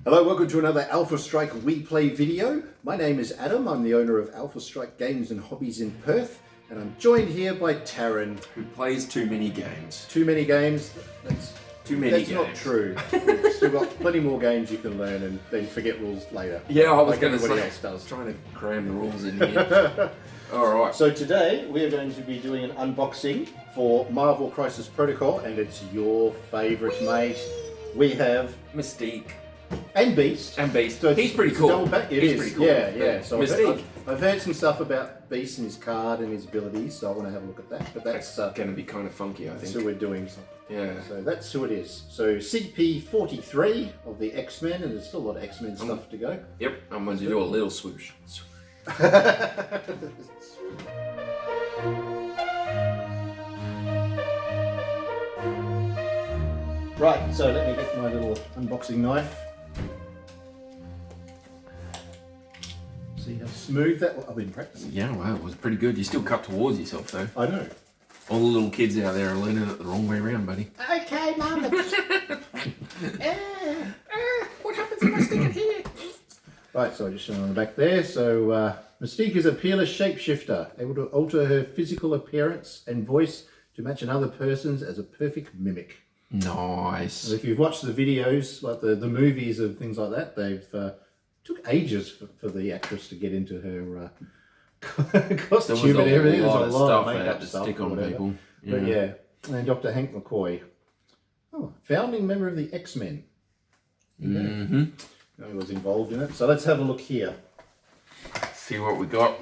Hello, welcome to another Alpha Strike We Play video. My name is Adam, I'm the owner of Alpha Strike Games and Hobbies in Perth, and I'm joined here by Tarron. Who plays too many games. Too many games? That's games. not true. You've still got plenty more games you can learn and then forget rules later. Yeah, I was like going to everybody say, else does. trying to cram the rules in here. Alright. So today we are going to be doing an unboxing for Marvel Crisis Protocol, and it's your favourite mate. We have Mystique. And Beast. So he's pretty cool. He's pretty cool. Yeah. So Mystique. I've heard some stuff about Beast and his card and his abilities, so I want to have a look at that. But that's going to be kind of funky, I think. So we're doing. Yeah. So that's who it is. So CP43 of the X-Men, and there's still a lot of X-Men stuff to go. Yep, I'm going to do a little swoosh. Right, so let me get my little unboxing knife. See how smooth that was? I've been practicing. Yeah, wow, it was pretty good. You still cut towards yourself, though. I know. All the little kids out there are learning it the wrong way around, buddy. Okay, Mum. What happens if I stick it here? Right, so I just showing on the back there. So Mystique is a peerless shapeshifter, able to alter her physical appearance and voice to match another person's as a perfect mimic. Nice. So if you've watched the videos, like the movies and things like that, they've took ages for the actress to get into her costume and everything. There's a lot of makeup stuff stick on people. Yeah. But yeah, and Dr. Hank McCoy, founding member of the X-Men. Mm-hmm. He was involved in it. So let's have a look here. See what we got.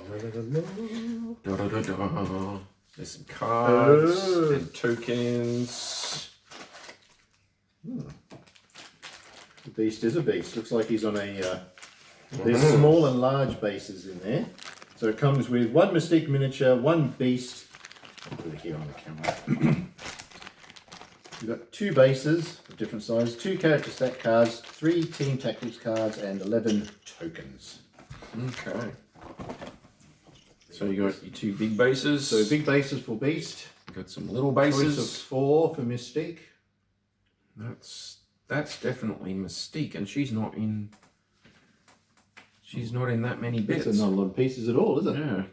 There's some cards and tokens. The Beast is a beast. Looks like he's on a... there's small and large bases in there. So it comes with one Mystique miniature, one Beast. I'll put it here on the camera. You've got two bases of different sizes, two character stack cards, 3 team tactics cards, and 11 tokens. Okay. So you got your 2 big bases. So big bases for Beast. Got some little bases. Choice of 4 for Mystique. That's definitely Mystique, and she's not in that many bits. That's not a lot of pieces at all, is it? Yeah.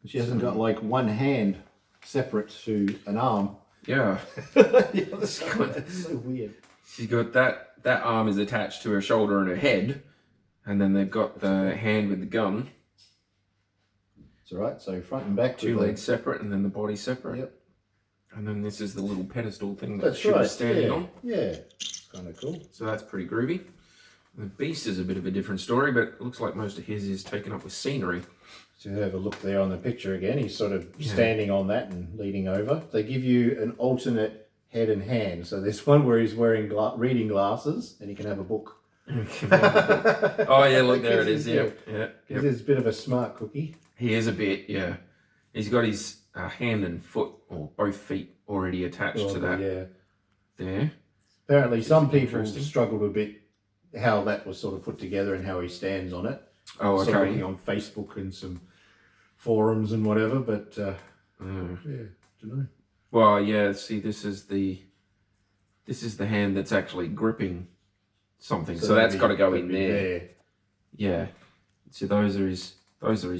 She hasn't got like one hand separate to an arm. Yeah. That's so weird. She's got that arm is attached to her shoulder and her head, and then they've got the hand with the gun. It's alright, so front and back. 2 legs separate and then the body separate. Yep. And then this is the little pedestal thing that That's she was standing on. Yeah, it's kind of cool. So that's pretty groovy. The Beast is a bit of a different story, but it looks like most of his is taken up with scenery. So have a look there on the picture again. He's sort of standing on that and leaning over. They give you an alternate head and hand. So there's one where he's wearing reading glasses and he can have a book. Oh yeah, look, there it is. Yeah. He's a bit of a smart cookie. He is a bit, yeah. He's got his hand and foot, or both feet, already attached to that. Yeah. There. Apparently some people struggled a bit how that was sort of put together and how he stands on it. Oh, okay. Sort of looking on Facebook and some forums and whatever, but yeah, don't know. Well, yeah. See, this is the hand that's actually gripping something, so that's got to go in there. Yeah. So those are his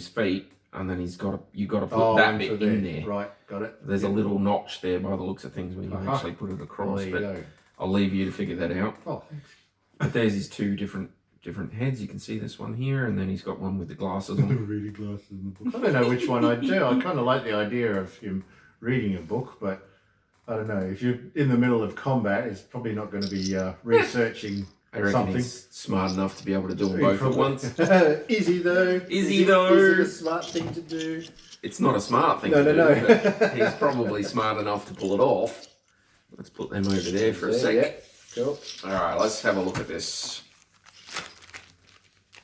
feet, and then you got to put that bit in there. Right, got it. There's a little notch there by the looks of things where you can actually put it across. But I'll leave you to figure that out. Oh, thanks. But there's his 2 different heads. You can see this one here, and then he's got one with the glasses on. Reading glasses in the book. I don't know which one I do. I kind of like the idea of him reading a book, but I don't know. If you're in the middle of combat, it's probably not going to be researching I reckon something. He's smart enough to be able to do them both at once. Is he though? Is he though? Is it a smart thing to do? It's not a smart thing to do, but he's probably smart enough to pull it off. Let's put them over there for a sec. Yeah, cool. All right, let's have a look at this.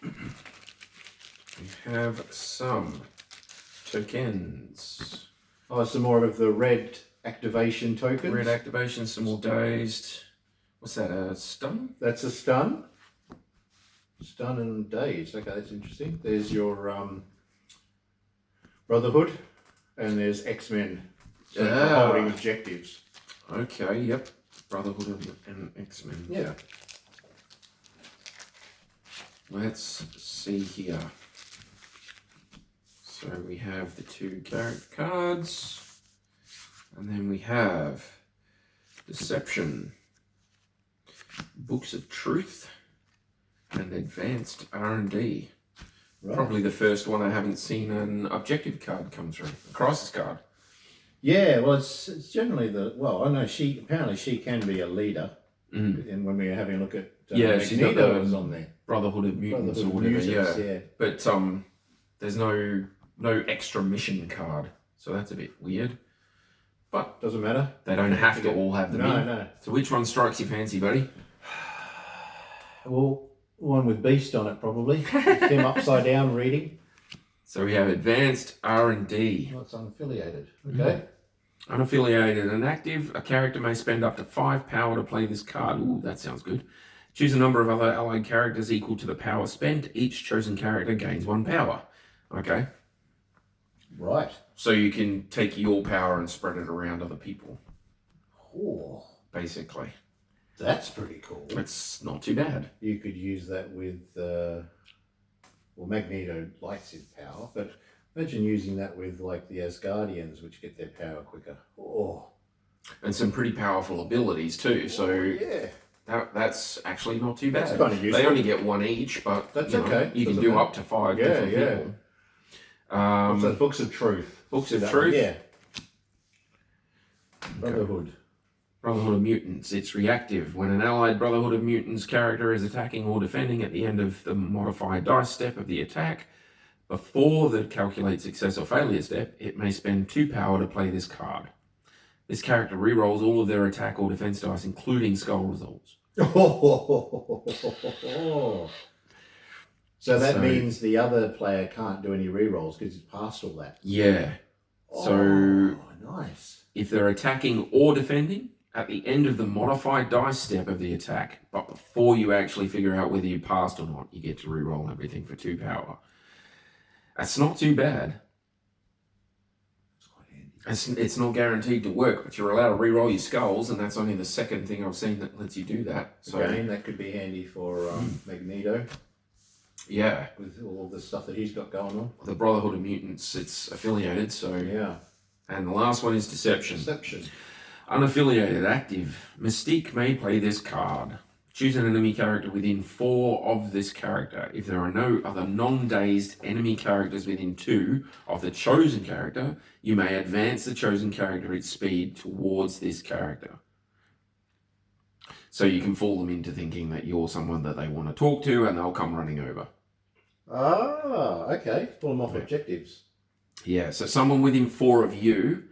We have some tokens. Oh, some more of the red activation tokens. Red activation, some more dazed. What's that, a stun? That's a stun. Stun and dazed. Okay, that's interesting. There's your Brotherhood, and there's X-Men. So holding objectives. Okay, yep. Brotherhood and X-Men. Yeah. let's see here. So we have the 2 character cards, and then we have Deception, Books of Truth, and Advanced R&D. Right. Probably the first one I haven't seen an objective card come through, a crisis card. Yeah, well, it's generally I know apparently she can be a leader. And when we were having a look at she's got Magneto the was on there. Brotherhood of Mutants or whatever, yeah. But there's no extra mission card, so that's a bit weird. But doesn't matter. They don't have to all have them in. No. So which one strikes your fancy, buddy? Well, one with Beast on it, probably. With him upside down reading. So we have Advanced R&D. Well, it's unaffiliated. Okay. Unaffiliated and active. A character may spend up to 5 power to play this card. Ooh, that sounds good. Choose a number of other allied characters equal to the power spent. Each chosen character gains 1 power. Okay. Right. So you can take your power and spread it around other people. Oh. Basically. That's pretty cool. It's not too bad. You could use that with, Magneto likes his power, but imagine using that with like the Asgardians, which get their power quicker. Oh. And some pretty powerful abilities too. So yeah. That's actually not too bad. That's kind of useful. They only get 1 each, but that's okay. You can do up to 5 different people. So Books of Truth. Books of Truth? Yeah. Brotherhood. Brotherhood of Mutants. It's reactive. When an allied Brotherhood of Mutants character is attacking or defending at the end of the modified dice step of the attack, before the calculate success or failure step, it may spend 2 power to play this card. This character rerolls all of their attack or defense dice, including skull results. So that means the other player can't do any rerolls because he's passed all that. Yeah. So nice. If they're attacking or defending, at the end of the modified dice step of the attack, but before you actually figure out whether you passed or not, you get to reroll everything for 2 power. That's not too bad. It's not guaranteed to work, but you're allowed to reroll your skulls, and that's only the second thing I've seen that lets you do that. So again, that could be handy for Magneto. Yeah. With all the stuff that he's got going on. The Brotherhood of Mutants, it's affiliated, so... Yeah. And the last one is Deception. Deception. Unaffiliated, active. Mystique may play this card. Choose an enemy character within 4 of this character. If there are no other non-dazed enemy characters within 2 of the chosen character, you may advance the chosen character at speed towards this character. So you can fool them into thinking that you're someone that they want to talk to, and they'll come running over. Ah, okay. Pull them off objectives. Yeah, so someone within 4 of you,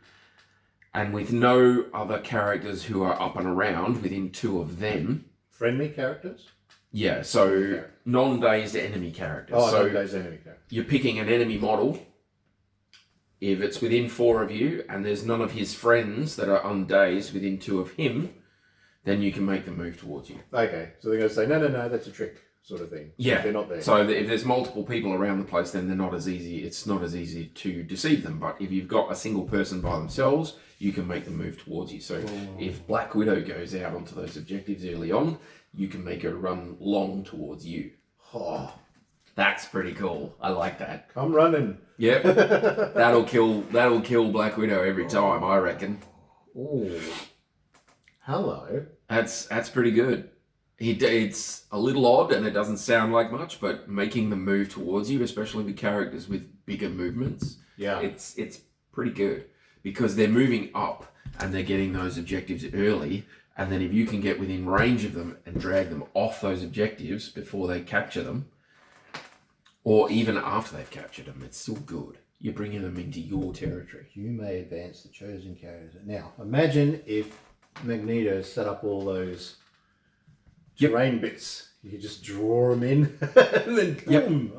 and with no other characters who are up and around within 2 of them. Friendly characters? Yeah, so non-dazed enemy characters. Oh, so non-dazed enemy characters. You're picking an enemy model. If it's within 4 of you, and there's none of his friends that are undazed within 2 of him, then you can make them move towards you. Okay, so they're going to say, no, that's a trick, sort of thing. Yeah, if they're not there. So if there's multiple people around the place, then they're not as easy. It's not as easy to deceive them. But if you've got a single person by themselves, you can make them move towards you. So if Black Widow goes out onto those objectives early on, you can make her run long towards you. Oh, that's pretty cool. I like that. Come running. Yep, that'll kill Black Widow every time, I reckon. Oh, hello. That's pretty good. It's a little odd and it doesn't sound like much, but making them move towards you, especially with characters with bigger movements, it's pretty good because they're moving up and they're getting those objectives early. And then if you can get within range of them and drag them off those objectives before they capture them, or even after they've captured them, it's still good. You're bringing them into your territory. You may advance the chosen character. Now, imagine if Magneto set up all those terrain bits. You just draw them in and then boom.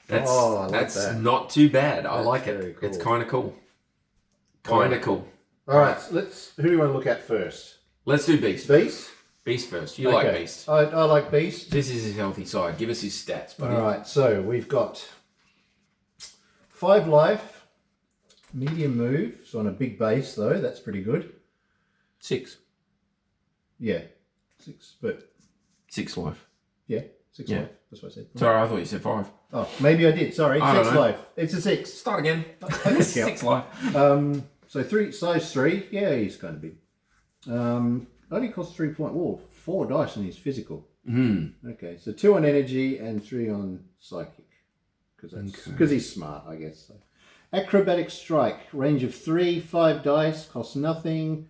Yep. That's not too bad. I like it. Cool. It's kind of cool. Cool. All right, so who do you want to look at first? Let's do Beast. Beast? Beast first. You like Beast. I like Beast. This is his healthy side. Give us his stats, buddy. All right, so we've got 5 life, medium move. So on a big base, though, that's pretty good. 6. Yeah, 6, but... 6 life. Yeah. 6 Yeah. life. That's what I said. Sorry, I thought you said 5. Oh, maybe I did. Sorry, I don't 6 know. life. It's a 6. Start again. I can 6 life. So 3 size 3. Yeah, he's kind of big. Only costs 3 point. Whoa, 4 dice and he's physical. Okay, so 2 on energy and 3 on psychic, because he's smart, I guess. So. Acrobatic strike, range of 3, 5 dice, costs nothing.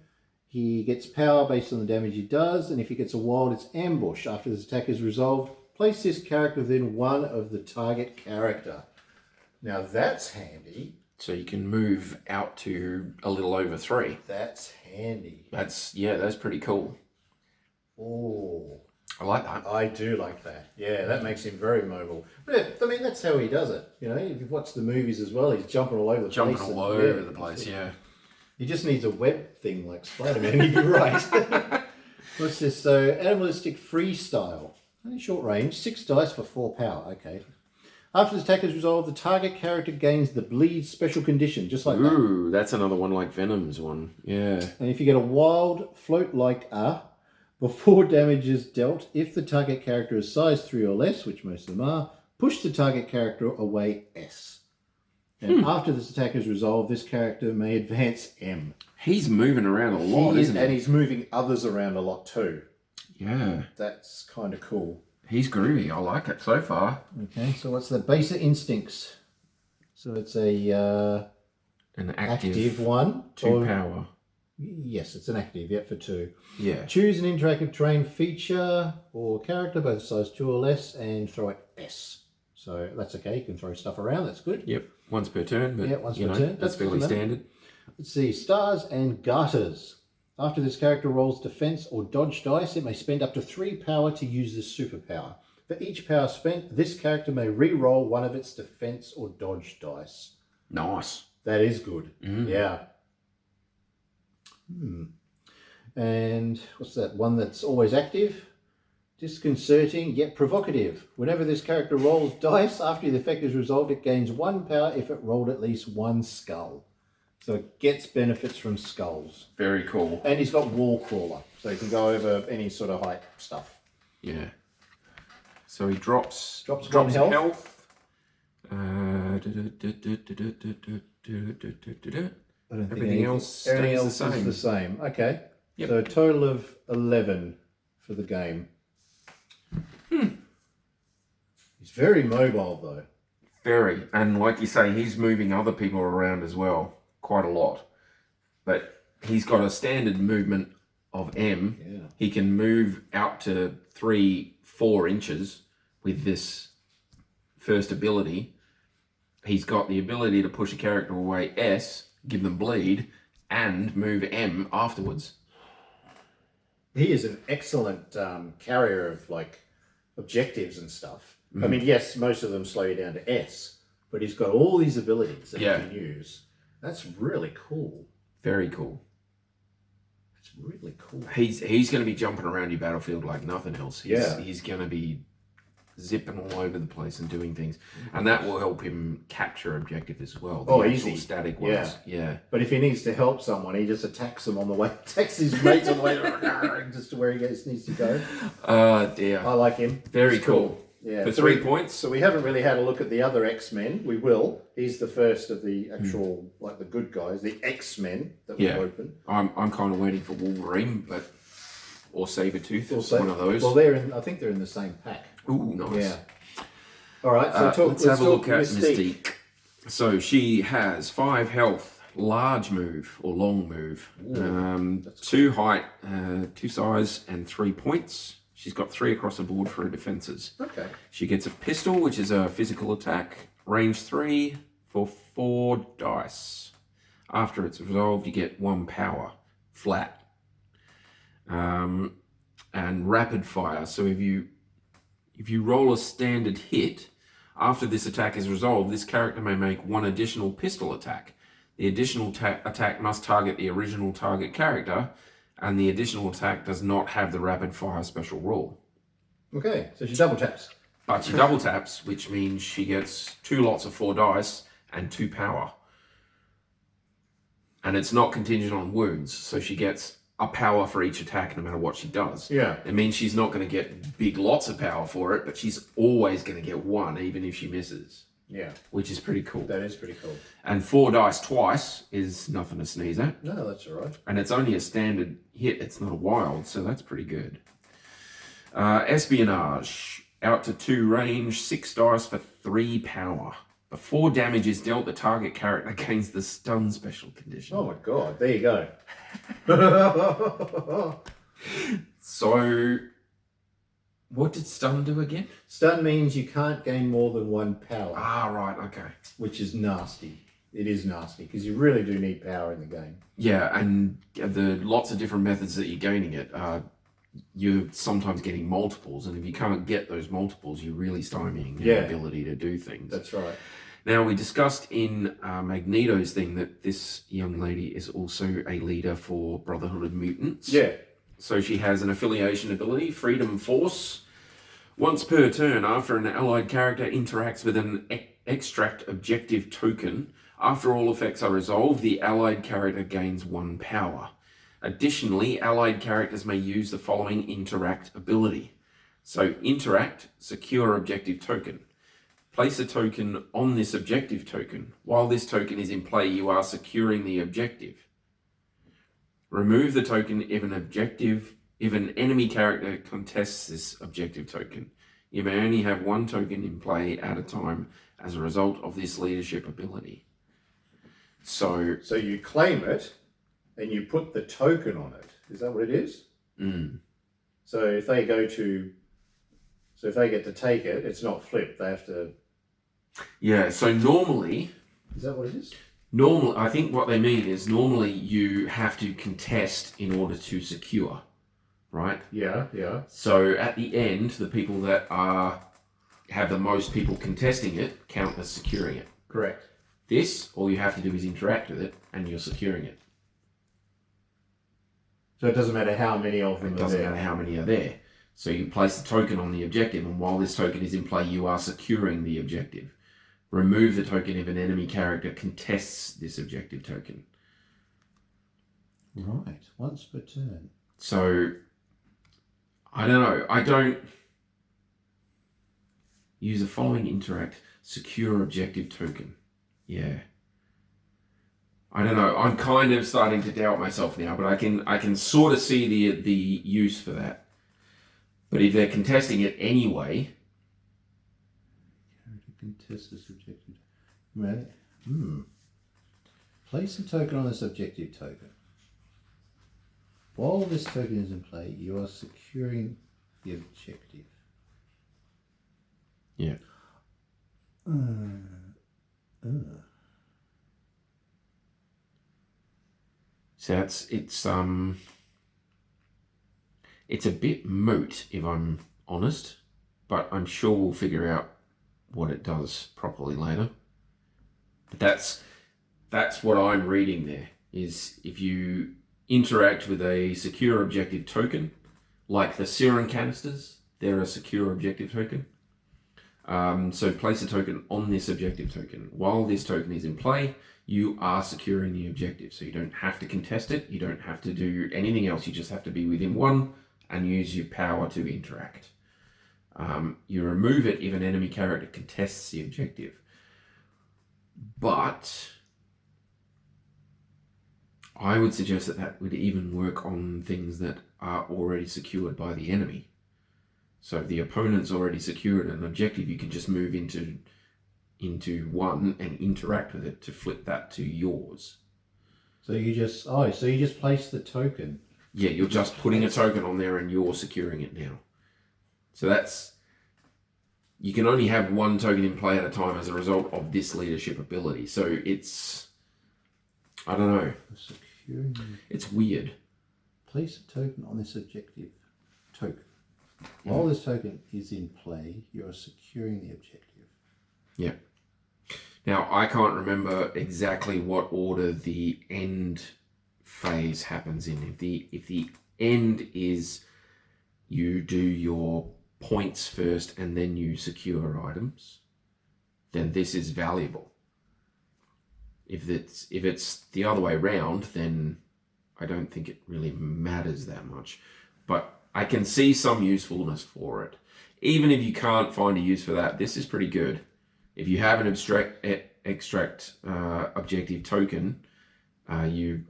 He gets power based on the damage he does, and if he gets a wild, it's ambush. After this attack is resolved, place this character within one of the target character. Now that's handy. So you can move out to a little over 3. That's handy. That's pretty cool. Oh, I like that. I do like that. Yeah, that makes him very mobile. But yeah, I mean, that's how he does it. You know, if you've watched the movies as well, he's jumping all over the place. Jumping all over the place, yeah. He just needs a web thing like Spider-Man, he'd be right. What's this? So, animalistic freestyle. Only short range, 6 dice for 4 power. Okay. After this attack is resolved, the target character gains the bleed special condition, just like that. Ooh, that's another one like Venom's one. Yeah. And if you get a wild, float like a, before damage is dealt, if the target character is size 3 or less, which most of them are, push the target character away S. And after this attack is resolved, this character may advance M. He's moving around a lot, isn't he? And he's moving others around a lot too. Yeah. That's kind of cool. He's groovy. I like it so far. Okay, so what's the basic instincts? So it's a An active one. 2 power. Yes, it's an active, for 2. Yeah. Choose an interactive terrain feature or character, both size 2 or less, and throw it S. So that's okay, you can throw stuff around, that's good. Yep. Once per turn, but Yeah, once per turn. that's fairly standard. Let's see, stars and garters. After this character rolls defense or dodge dice, it may spend up to 3 power to use this superpower. For each power spent, this character may re-roll one of its defense or dodge dice. Nice. That is good. Yeah. And what's that one that's always active? Disconcerting yet provocative. Whenever this character rolls dice, after the effect is resolved, it gains 1 power if it rolled at least 1 skull. So it gets benefits from skulls. Very cool. And he's got wall crawler, so he can go over any sort of height stuff. Yeah. So he drops 1 health. Everything else stays the same. Is the same. Okay. Yep. So a total of 11 for the game. He's very mobile though. Very. And like you say, he's moving other people around as well. Quite a lot. But he's got a standard movement of M. Yeah. He can move out to 3-4 inches with this first ability. He's got the ability to push a character away S, give them bleed, and move M afterwards. He is an excellent carrier of like objectives and stuff. I mean, yes, most of them slow you down to S, but he's got all these abilities that he can use. That's really cool. Very cool. It's really cool. He's going to be jumping around your battlefield like nothing else. He's going to be zipping all over the place and doing things, and that will help him capture objective as well. The easy. Static ones. Yeah. But if he needs to help someone, he just attacks them on the way, attacks his mates on the way just to where he needs to go. Dear. I like him. Very He's cool. Yeah. For 3 points. So we haven't really had a look at the other X-Men. We will. He's the first of the actual, like the good guys, the X-Men that we've opened. I'm kind of waiting for Wolverine, or Sabretooth. One of those. Well, I think they're in the same pack. Ooh, nice. Yeah. All right. So let's have a look at Mystique. So she has 5 health, large move or long move, 2 height, 2 size, and 3 points. She's got 3 across the board for her defenses. Okay. She gets a pistol, which is a physical attack, range 3 for 4 dice. After it's resolved, you get 1 power, flat. And rapid fire. So if you roll a standard hit, after this attack is resolved, this character may make 1 additional pistol attack. The additional attack must target the original target character, and the additional attack does not have the rapid fire special rule. Okay, so she double taps. But she double taps, which means she gets 2 lots of 4 dice and 2 power. And it's not contingent on wounds, so she gets a power for each attack no matter what she does. Yeah. It means she's not going to get big lots of power for it, but she's always going to get 1 even if she misses. Yeah. Which is pretty cool. That is pretty cool. And 4 dice twice is nothing to sneeze at. No, that's all right. And it's only a standard hit. It's not a wild, so that's pretty good. Espionage. Out to 2 range, 6 dice for 3 power. Before damage is dealt, the target character gains the stun special condition. Oh my god, there you go. So, what did stun do again? Stun means you can't gain more than 1 power. Ah, right, okay. Which is nasty. It is nasty, because you really do need power in the game. Yeah, and the lots of different methods that you're gaining it, you're sometimes getting multiples, and if you can't get those multiples, you're really stymieing your ability to do things. That's right. Now, we discussed in Magneto's thing that this young lady is also a leader for Brotherhood of Mutants. Yeah. So she has an affiliation ability, Freedom Force. Once per turn, after an allied character interacts with an extract objective token, after all effects are resolved, the allied character gains 1 power. Additionally, allied characters may use the following interact ability. So, interact, secure objective token. Place a token on this objective token. While this token is in play, you are securing the objective. Remove the token if an enemy character contests this objective token. You may only have 1 token in play at a time as a result of this leadership ability. So you claim it, and you put the token on it. Is that what it is? Mm. So if they get to take it, it's not flipped. They have to. Yeah. So normally. Is that what it is? Normally, I think what they mean is normally you have to contest in order to secure, right? Yeah. Yeah. So at the end, the people that have the most people contesting it count as securing it. Correct. This, all you have to do is interact with it, and you're securing it. So it doesn't matter how many of them are there. It doesn't matter how many are there. So you place the token on the objective, and while this token is in play, you are securing the objective. Remove the token if an enemy character contests this objective token. Right, once per turn. So, I don't know. I don't use the following interact, secure objective token. Yeah. I don't know. I'm kind of starting to doubt myself now, but I can sort of see the use for that. But if they're contesting it anyway, character contests this objective. Right. Place a token on this objective token. While this token is in play, you are securing the objective. Yeah. So it's a bit moot if I'm honest, but I'm sure we'll figure out what it does properly later. But that's what I'm reading there, is if you interact with a secure objective token, like the serum canisters, they're a secure objective token. So place a token on this objective token. While this token is in play, you are securing the objective. So you don't have to contest it. You don't have to do anything else. You just have to be within 1 and use your power to interact. You remove it if an enemy character contests the objective. But I would suggest that would even work on things that are already secured by the enemy. So if the opponent's already secured an objective, you can just move into 1 and interact with it to flip that to yours. So you just place the token. Yeah, you're just putting a token on there and you're securing it now. So you can only have 1 token in play at a time as a result of this leadership ability. So I don't know. Securing. It's weird. Place a token on this objective token. While this token is in play, you are securing the objective. Yeah. Now, I can't remember exactly what order the end phase happens in. If the end is you do your points first and then you secure items, then this is valuable. If it's the other way around, then I don't think it really matters that much. But I can see some usefulness for it. Even if you can't find a use for that, this is pretty good. If you have an extract objective token, you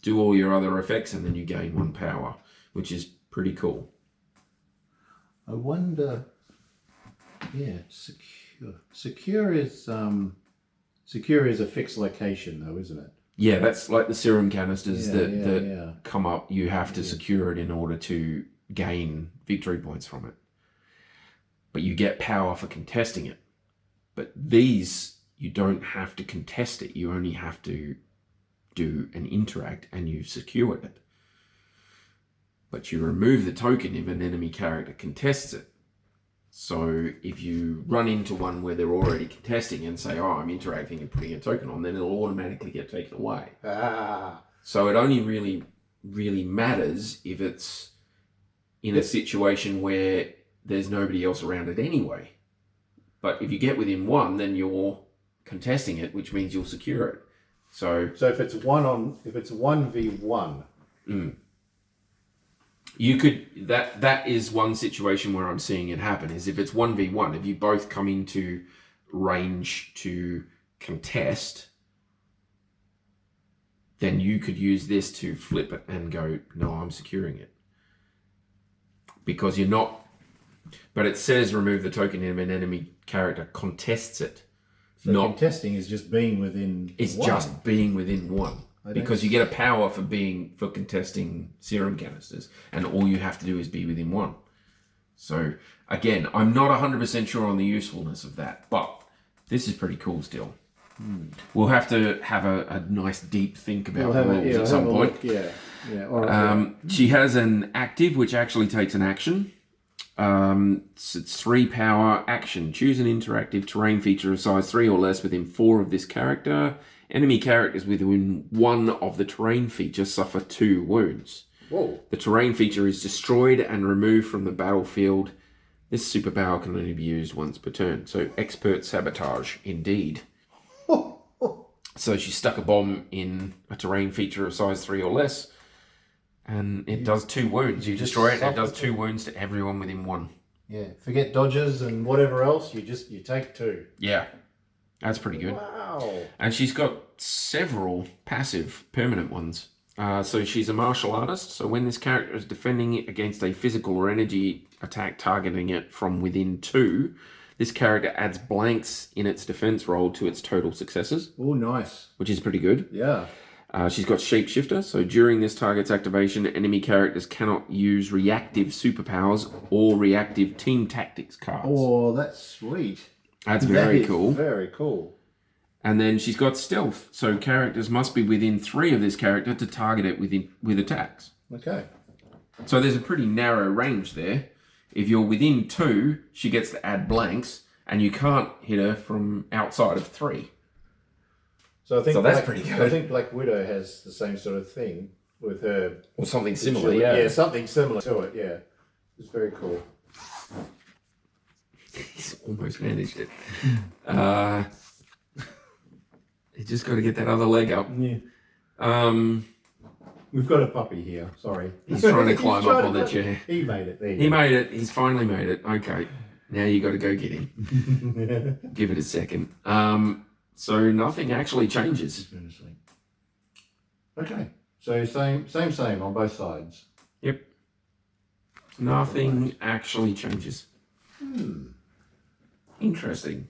do all your other effects and then you gain 1 power, which is pretty cool. I wonder, yeah, secure is a fixed location though, isn't it? Yeah, that's like the serum canisters that come up. You have to secure it in order to gain victory points from it. But you get power for contesting it. But these, you don't have to contest it. You only have to do an interact and you've secured it. But you remove the token if an enemy character contests it. So if you run into one where they're already contesting and say, oh, I'm interacting and putting a token on, then it'll automatically get taken away. So it only really matters if it's in a situation where there's nobody else around it anyway. But if you get within 1, then you're contesting it, which means you'll secure it. So if it's 1v1. You could, that is one situation where I'm seeing it happen, is if it's 1v1, if you both come into range to contest, then you could use this to flip it and go, no, I'm securing it. Because you're not, but it says remove the token if an enemy character contests it. So contesting is just being within It's just being within 1. Because you get a power for contesting serum canisters, and all you have to do is be within 1. So again, I'm not 100% sure on the usefulness of that, but this is pretty cool still. We'll have to have a nice deep think about the rules at some point. She has an active which actually takes an action. It's 3 power action. Choose an interactive terrain feature of size 3 or less within 4 of this character. Enemy characters within 1 of the terrain feature suffer 2 wounds. Whoa. The terrain feature is destroyed and removed from the battlefield. This superpower can only be used once per turn. So expert sabotage, indeed. So she stuck a bomb in a terrain feature of size 3 or less, and it does 2 wounds. You destroy it, and it does 2 wounds to everyone within 1. Yeah, forget dodges and whatever else, you take 2. Yeah. That's pretty good. Wow. And she's got several passive permanent ones. So she's a martial artist. So when this character is defending it against a physical or energy attack targeting it from within 2, this character adds blanks in its defense roll to its total successes. Oh, nice. Which is pretty good. Yeah. She's got Shapeshifter. So during this target's activation, enemy characters cannot use reactive superpowers or reactive team tactics cards. Oh, that's sweet. That's very cool. Very cool. And then she's got stealth, so characters must be within 3 of this character to target it with attacks. Okay. So there's a pretty narrow range there. If you're within 2, she gets to add blanks, and you can't hit her from outside of 3. So I think that's pretty good. I think Black Widow has the same sort of thing with her. Or something similar, yeah. Yeah, something similar to it, yeah. It's very cool. He's almost managed it. You just got to get that other leg up. Yeah. We've got a puppy here. Sorry. He's trying to climb up on the chair. He made it. There He made it. He's finally made it. Okay. Now you got to go get him. Give it a second. So nothing actually changes. Okay. So same on both sides. Yep. Nothing actually changes. Interesting.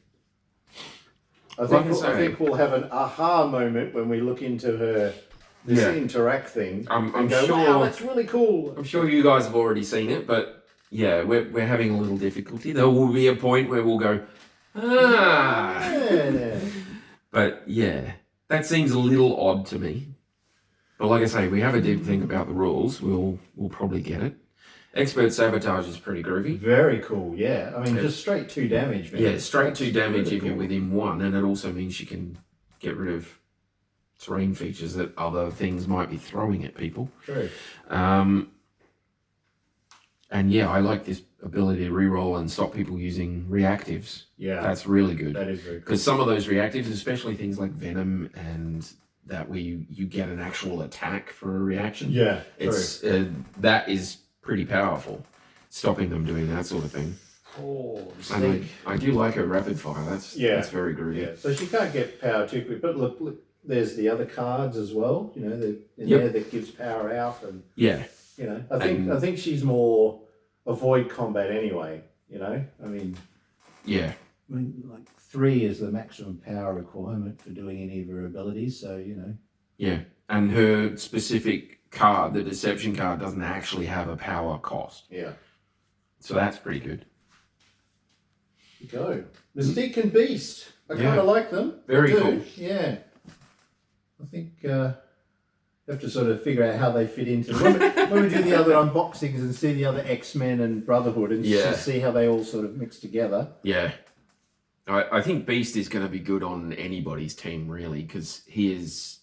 I think we'll have an aha moment when we look into her interact thing. I'm go, sure. Wow, that's really cool. I'm sure you guys have already seen it, but yeah, we're having a little difficulty. There will be a point where we'll go, Yeah. But yeah, that seems a little odd to me. But like I say, we have a deep think about the rules. We'll probably get it. Expert sabotage is pretty groovy. Very cool, yeah. I mean, just straight 2 damage, man. Yeah, straight 2 damage if you're within 1, and it also means you can get rid of terrain features that other things might be throwing at people. True. And yeah, I like this ability to reroll and stop people using reactives. Yeah. That's really good. That is very cool. Because some of those reactives, especially things like Venom and that where you get an actual attack for a reaction. Yeah, It's that is pretty powerful, stopping them doing that sort of thing. Oh, and I do like her rapid fire. That's very groovy. Yeah, so she can't get power too quick. But look, there's the other cards as well. You know, there that gives power out, and yeah, you know, I think she's more avoid combat anyway. You know, I mean, like 3 is the maximum power requirement for doing any of her abilities. So you know. Yeah, and her specific card, the Deception card, doesn't actually have a power cost. Yeah. So that's pretty good. Go. Mystique and Beast. I kind of like them. Very cool. Yeah. I think you have to sort of figure out how they fit into when we do the other unboxings and see the other X-Men and Brotherhood and just see how they all sort of mix together. Yeah. I think Beast is going to be good on anybody's team, really, because he is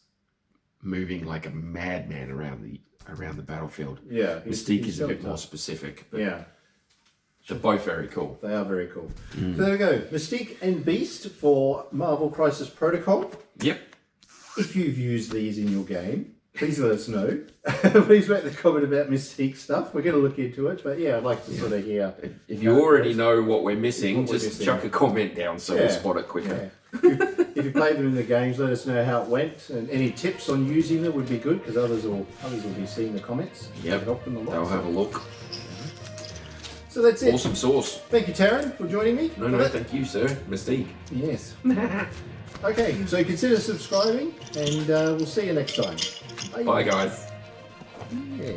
moving like a madman around the battlefield. Yeah. Mystique is a bit more specific. But yeah. They're both very cool. They are very cool. So there we go. Mystique and Beast for Marvel Crisis Protocol. Yep. If you've used these in your game, please let us know. Please make the comment about Mystique stuff. We're going to look into it. But yeah, I'd like to sort of hear. If you already know what we're missing, just chuck a comment down so we'll spot it quicker. Yeah. If you played them in the games, let us know how it went. And any tips on using them would be good because others will be seeing the comments. Yep. Help them a lot. They'll have a look. So that's it. Awesome sauce. Thank you, Tarron, for joining me. No, thank you, sir. Mystique. Yes. Okay, so consider subscribing, and we'll see you next time. Bye guys. Yeah.